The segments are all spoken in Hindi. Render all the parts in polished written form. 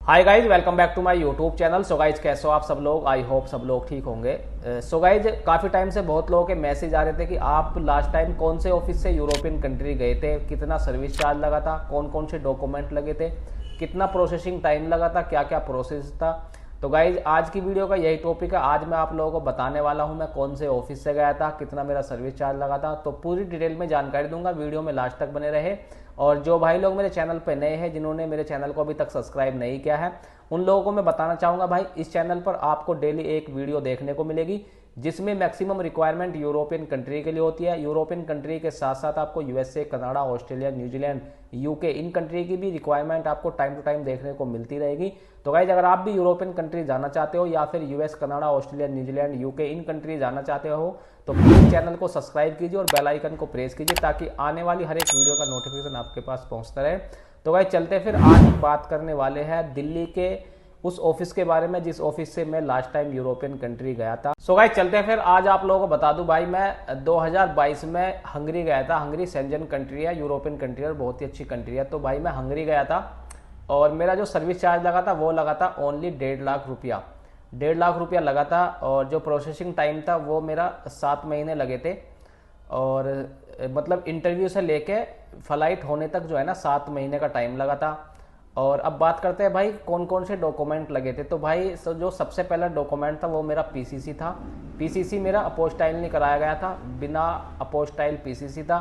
Hi guys, welcome back to my YouTube channel. So guys, कैसे हो आप सब लोग? आई होप सब लोग ठीक होंगे। सो गाइज, काफ़ी टाइम से बहुत लोगों के मैसेज आ रहे थे कि आप लास्ट टाइम कौन से ऑफिस से यूरोपियन कंट्री गए थे, कितना सर्विस चार्ज लगा था, कौन कौन से डॉक्यूमेंट लगे थे, कितना प्रोसेसिंग टाइम लगा था, क्या क्या प्रोसेस था। तो गाइज, आज की वीडियो का यही टॉपिक है। आज मैं आप लोगों को बताने वाला हूं मैं कौन से ऑफिस से गया था, कितना मेरा सर्विस चार्ज लगा था। तो पूरी डिटेल में जानकारी दूंगा, वीडियो में लास्ट तक बने रहे। और जो भाई लोग मेरे चैनल पर नए हैं, जिन्होंने मेरे चैनल को अभी तक सब्सक्राइब नहीं किया है, उन लोगों को मैं बताना चाहूंगा भाई, इस चैनल पर आपको डेली एक वीडियो देखने को मिलेगी जिसमें मैक्सिमम रिक्वायरमेंट यूरोपियन कंट्री के लिए होती है। यूरोपियन कंट्री के साथ साथ आपको USA, Canada, Australia, New Zealand, UK, in country की भी रिक्वायरमेंट आपको टाइम टू टाइम देखने को मिलती रहेगी। तो गाइज, अगर आप भी यूरोपियन कंट्री जाना चाहते हो या फिर US, Canada, Australia, New Zealand, UK, in country जाना चाहते हो तो प्लीज चैनल को सब्सक्राइब कीजिए और बेल आइकन को प्रेस कीजिए ताकि आने वाली हर एक वीडियो का नोटिफिकेशन आपके पास पहुंचता रहे। तो गाइज, चलते फिर आज हम बात करने वाले हैं दिल्ली के उस ऑफिस के बारे में जिस ऑफिस से मैं लास्ट टाइम यूरोपियन कंट्री गया था। सो गाइस, चलते हैं फिर। आज आप लोगों को बता दूं भाई, मैं 2022 में हंगरी गया था। हंगरी शेंजन कंट्री है, यूरोपियन कंट्री है, बहुत ही अच्छी कंट्री है। तो भाई मैं हंगरी गया था और मेरा जो सर्विस चार्ज लगा था वो लगा था ओनली 1.5 लाख रुपया। 1.5 लाख रुपया लगा था और जो प्रोसेसिंग टाइम था वो मेरा 7 महीने लगे थे। और मतलब इंटरव्यू से लेके फ्लाइट होने तक जो है ना 7 महीने का टाइम लगा था। और अब बात करते हैं भाई कौन कौन से डॉक्यूमेंट लगे थे। तो भाई जो सबसे पहला डॉक्यूमेंट था वो मेरा पीसीसी था। पीसीसी मेरा अपोस्टाइल नहीं कराया गया था, बिना अपोस्टाइल पीसीसी था।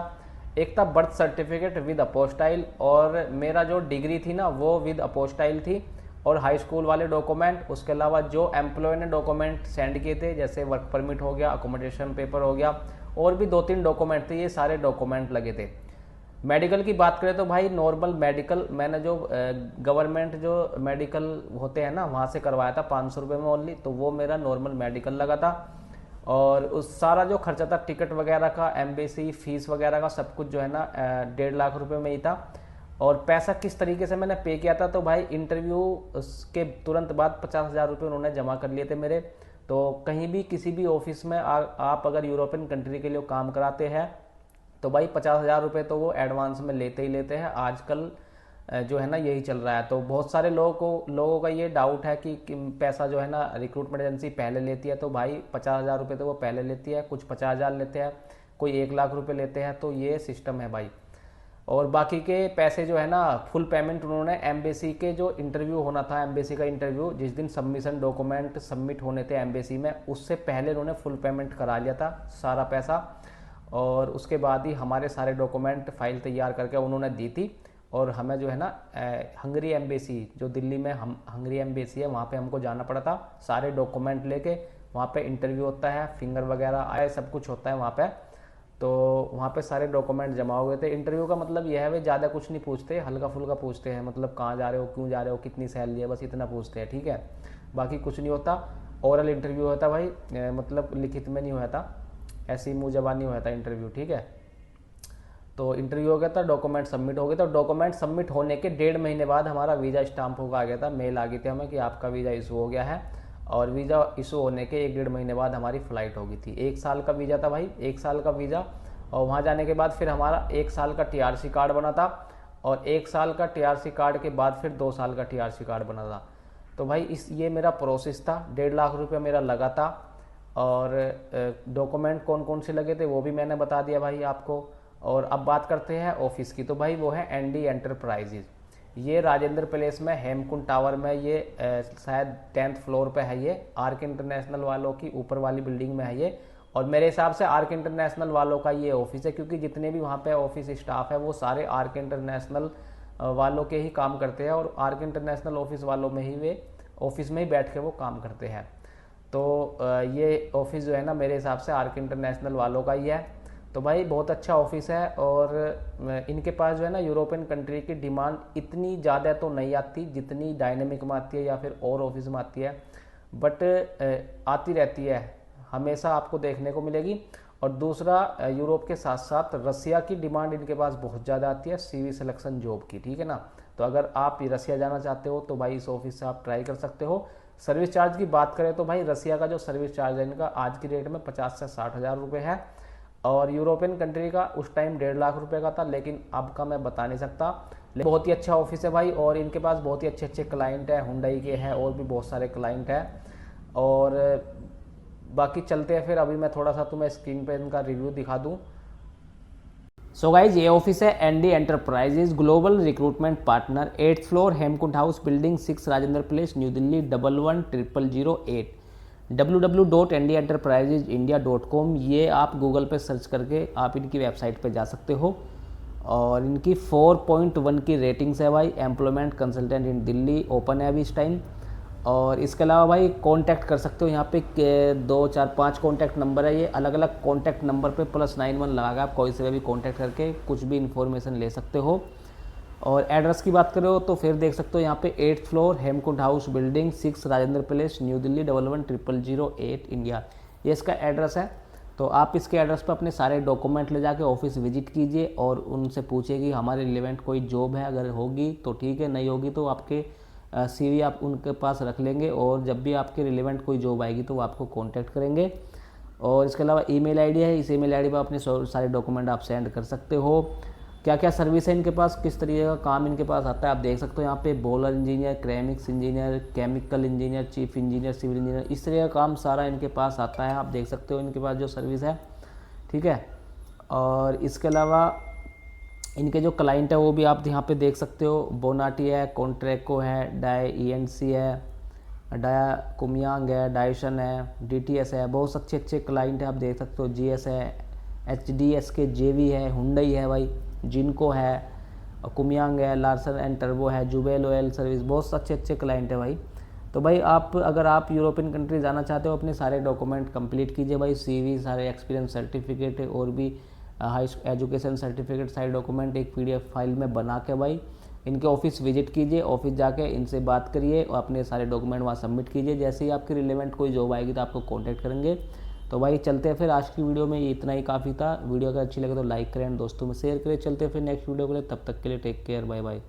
एक था बर्थ सर्टिफिकेट विद अपोस्टाइल, और मेरा जो डिग्री थी ना वो विद अपोस्टाइल थी, और हाई स्कूल वाले डॉक्यूमेंट। उसके अलावा जो एम्प्लॉय ने डॉक्यूमेंट सेंड किए थे, जैसे वर्क परमिट हो गया, अकोमोडेशन पेपर हो गया, और भी 2-3 डॉक्यूमेंट थे, ये सारे डॉक्यूमेंट लगे थे। मेडिकल की बात करें तो भाई नॉर्मल मेडिकल मैंने जो गवर्नमेंट जो मेडिकल होते हैं ना वहाँ से करवाया था 500 रुपये में ओनली, तो वो मेरा नॉर्मल मेडिकल लगा था। और उस सारा जो खर्चा था टिकट वगैरह का, एम्बेसी फीस वगैरह का, सब कुछ जो है ना 1.5 लाख रुपये में ही था। और पैसा किस तरीके से मैंने पे किया था, तो भाई इंटरव्यू के तुरंत बाद 50,000 रुपये उन्होंने जमा कर लिए थे मेरे। तो कहीं भी किसी भी ऑफिस में आप अगर यूरोपियन कंट्री के लिए काम कराते हैं तो भाई 50,000 रुपये तो वो एडवांस में लेते ही लेते हैं। आजकल जो है ना यही चल रहा है। तो बहुत सारे लोगों का ये डाउट है कि पैसा जो है ना रिक्रूटमेंट एजेंसी पहले लेती है। तो भाई 50,000 रुपये तो वो पहले लेती है, कुछ 50,000 लेते हैं, कोई 1 लाख रुपये लेते हैं। तो ये सिस्टम है भाई। और बाकी के पैसे जो है ना फुल पेमेंट उन्होंने एम्बेसी के जो इंटरव्यू होना था, एम्बेसी का इंटरव्यू जिस दिन सबमिशन डॉक्यूमेंट सबमिट होने थे एम्बेसी में, उससे पहले उन्होंने फुल पेमेंट करा लिया था सारा पैसा। और उसके बाद ही हमारे सारे डॉक्यूमेंट फाइल तैयार करके उन्होंने दी थी। और हमें जो है ना हंगरी एम्बेसी, जो दिल्ली में हंगरी एम्बेसी है, वहाँ पे हमको जाना पड़ा था सारे डॉक्यूमेंट लेके। वहाँ पे इंटरव्यू होता है, फिंगर वगैरह आए, सब कुछ होता है वहाँ पे। तो वहाँ पे सारे डॉक्यूमेंट जमा हो गए थे। इंटरव्यू का मतलब यह है भाई, ज़्यादा कुछ नहीं पूछते, हल्का फुल्का पूछते हैं, मतलब कहाँ जा रहे हो, क्यों जा रहे हो, कितनी सैलरी है, बस इतना पूछते हैं, ठीक है। बाकी कुछ नहीं होता। ओरल इंटरव्यू होता भाई, मतलब लिखित में नहीं हुआ था, ऐसी मुँह जबानी हुआ था इंटरव्यू, ठीक है। तो इंटरव्यू हो गया था, डॉक्यूमेंट सबमिट हो गए। तो डॉक्यूमेंट सबमिट होने के 1.5 महीने बाद हमारा वीज़ा स्टाम्प होकर आ गया था, मेल आ गई थी हमें कि आपका वीज़ा इशू हो गया है। और वीज़ा इशू होने के 1-1.5 महीने बाद हमारी फ़्लाइट हो गई थी। 1 साल का वीज़ा था भाई, 1 साल का वीज़ा। और वहाँ जाने के बाद फिर हमारा 1 साल का टीआरसी कार्ड बना था, और 1 साल का टीआरसी कार्ड के बाद फिर 2 साल का टीआरसी कार्ड बना था। तो भाई ये मेरा प्रोसेस था। 1.5 लाख रुपये मेरा लगा था। और डॉक्यूमेंट कौन कौन से लगे थे वो भी मैंने बता दिया भाई आपको। और अब बात करते हैं ऑफिस की। तो भाई वो है एनडी एंटरप्राइजेज। ये राजेंद्र पैलेस में हेमकुंड टावर में, ये शायद 10th फ्लोर पे है। ये आर्क इंटरनेशनल वालों की ऊपर वाली बिल्डिंग में है ये। और मेरे हिसाब से आर्क इंटरनेशनल वालों का ये ऑफिस है, क्योंकि जितने भी वहाँ पे ऑफिस स्टाफ है वो सारे आर्क इंटरनेशनल वालों के ही काम करते हैं। और आर्क इंटरनेशनल ऑफिस वालों में ही वे ऑफिस में ही बैठ के वो काम करते हैं। तो ये ऑफिस जो है ना मेरे हिसाब से आर्क इंटरनेशनल वालों का ही है। तो भाई बहुत अच्छा ऑफिस है। और इनके पास जो है ना यूरोपियन कंट्री की डिमांड इतनी ज़्यादा तो नहीं आती जितनी डायनेमिक में आती है या फिर और ऑफिस में आती है, बट आती रहती है, हमेशा आपको देखने को मिलेगी। और दूसरा, यूरोप के साथ साथ रसिया की डिमांड इनके पास बहुत ज़्यादा आती है सीवी सिलेक्शन जॉब की, ठीक है ना। तो अगर आप रसिया जाना चाहते हो तो भाई इस ऑफिस से आप ट्राई कर सकते हो। सर्विस चार्ज की बात करें तो भाई रसिया का जो सर्विस चार्ज है इनका आज की डेट में 50 से 60,000 रुपये है। और यूरोपियन कंट्री का उस टाइम 1.5 लाख रुपये का था, लेकिन अब का मैं बता नहीं सकता। बहुत ही अच्छा ऑफिस है भाई, और इनके पास बहुत ही अच्छे अच्छे क्लाइंट हैं, हुंडई के हैं और भी बहुत सारे क्लाइंट हैं। और बाकी चलते हैं फिर, अभी मैं थोड़ा सा तुम्हें स्क्रीन पे इनका रिव्यू दिखा दूँ। सो गाइज ये ऑफिस है ND enterprises global recruitment partner, 8th floor, Hemkund house building 6, Rajendra place, new Delhi 110008। www.ndyenterprisesindia.com, ये आप गूगल पे सर्च करके आप इनकी वेबसाइट पे जा सकते हो। और इनकी 4.1 की रेटिंग्स है भाई। एम्प्लॉयमेंट कंसल्टेंट इन दिल्ली, ओपन है अभी इस टाइम। और इसके अलावा भाई कांटेक्ट कर सकते हो, यहाँ पे 2 4 5 कांटेक्ट नंबर है, ये अलग अलग कांटेक्ट नंबर पे +91 लगा के आप कोई से भी कांटेक्ट करके कुछ भी इन्फॉर्मेशन ले सकते हो। और एड्रेस की बात करो तो फिर देख सकते हो यहाँ पे 8th floor, Hemkund house building 6, Rajendra place, new Delhi 110008 India, ये इसका एड्रेस है। तो आप इसके एड्रेस पर अपने सारे डॉक्यूमेंट ले जाके ऑफिस विजिट कीजिए और उनसे पूछिए कि हमारे रिलेवेंट कोई जॉब है, अगर होगी तो ठीक है, नहीं होगी तो आपके CV आप उनके पास रख लेंगे, और जब भी आपके रिलेवेंट कोई जॉब आएगी तो वो आपको कांटेक्ट करेंगे। और इसके अलावा ईमेल आईडी है, इस ईमेल आईडी पर अपने सारे डॉक्यूमेंट आप सेंड कर सकते हो। क्या क्या सर्विस है इनके पास, किस तरीके का काम इनके पास आता है आप देख सकते हो यहाँ पे। Boiler engineer, ceramics engineer, chemical engineer, chief engineer, civil engineer, इस तरह का काम सारा इनके पास आता है, आप देख सकते हो इनके पास जो सर्विस है, ठीक है। और इसके अलावा इनके जो क्लाइंट है वो भी आप यहाँ पे देख सकते हो। बोनाटी है, कॉन्ट्रेको है, डाई ENC है, डाया कुमियांग है, डायशन है, DTS है, बहुत अच्छे अच्छे क्लाइंट है आप देख सकते हो। GS है, HDSK JV है, हुंडई है भाई, जिनको है, कुमियांग है, लार्सन एंड टर्बो है, जुबेल ऑयल सर्विस, बहुत अच्छे अच्छे क्लाइंट है भाई। तो भाई आप अगर आप यूरोपियन कंट्री जाना चाहते हो, अपने सारे डॉक्यूमेंट कंप्लीट कीजिए भाई, CV, सारे एक्सपीरियंस सर्टिफिकेट और भी हाई एजुकेशन सर्टिफिकेट, सारे डॉक्यूमेंट एक PDF फाइल में बना के भाई इनके ऑफिस विजिट कीजिए। ऑफिस जाके इनसे बात करिए और अपने सारे डॉक्यूमेंट वहाँ सबमिट कीजिए। जैसे ही आपकी रिलेवेंट कोई जॉब आएगी तो आपको कॉन्टैक्ट करेंगे। तो भाई चलते हैं फिर, आज की वीडियो में ये इतना ही काफ़ी था। वीडियो अगर अच्छी लगे तो लाइक करें, दोस्तों में शेयर करें। चलते हैं फिर नेक्स्ट वीडियो के लिए, तब तक के लिए टेक केयर, बाय बाय।